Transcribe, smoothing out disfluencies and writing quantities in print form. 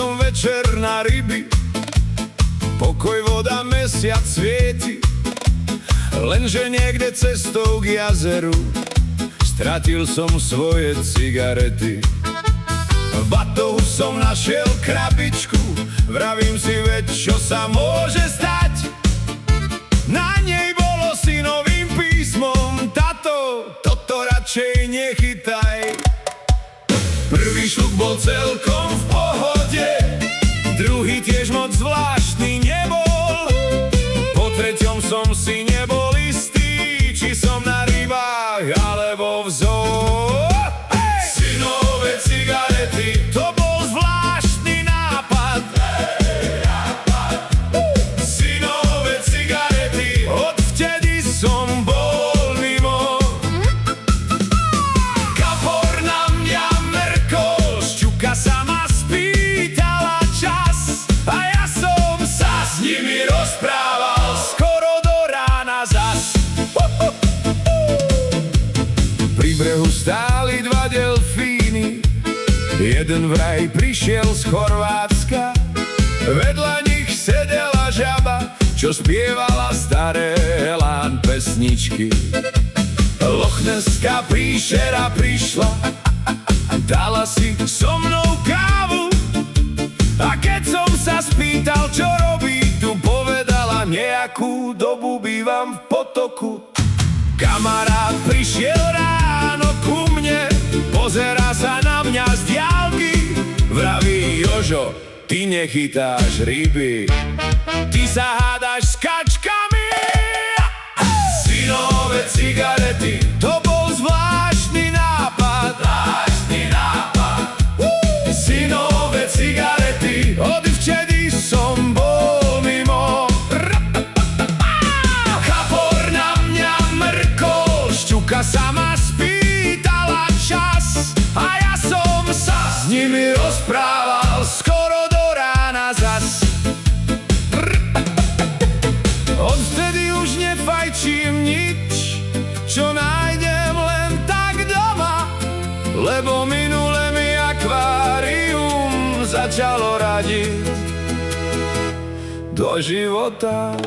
som večer na ryby, pokoj, voda, mesiac svieti. Lenže niekde cestou k jazeru stratil som svoje cigarety. V batohu som našiel krabičku, vravím si, veď čo sa môže stať. Na nej bolo synovým písmom: tato, toto radšej nechytaj. Prvý šluk bol celkom v pohode, druhý tiež moc zvláštny nebol. Po treťom som si nebol istý, či som na rybách alebo v zoo. Synové cigarety, to bol zvláštny nápad. Synové cigarety, odvtedy som bol mimo. Kapor na mňa mrkol, šťuka sa ma spýtala čas, a ja som sa s nimi rozprával skoro do rána zas. Pri brehu stáli dva delfíny, jeden vraj prišiel z Chorvátska. Vedľa nich sedela žaba, čo spievala staré Elán pesničky. Lochneská príšera prišla, dala si so mnou kávu, a keď som sa spýtal, čo robí tu, povedala: nejakú dobu bývam v Potoku. Kamarát prišiel ráno ku mne, pozerá sa na mňa z diaľky, vraví: Jožo, ty nechytáš ryby, ty sa hádaš s kačkami. Synové cigarety, to bol zvláštny nápad. Synové cigarety, odvtedy som bol mimo. Kapor na mňa mrkol, šťuka sa ma spýtala čas, a ja som sa s nimi rozprával skoro do rána zas. Odvtedy už nefajčím nič, čo nájdem len tak doma, lebo minule mi akvárium začalo radiť do života.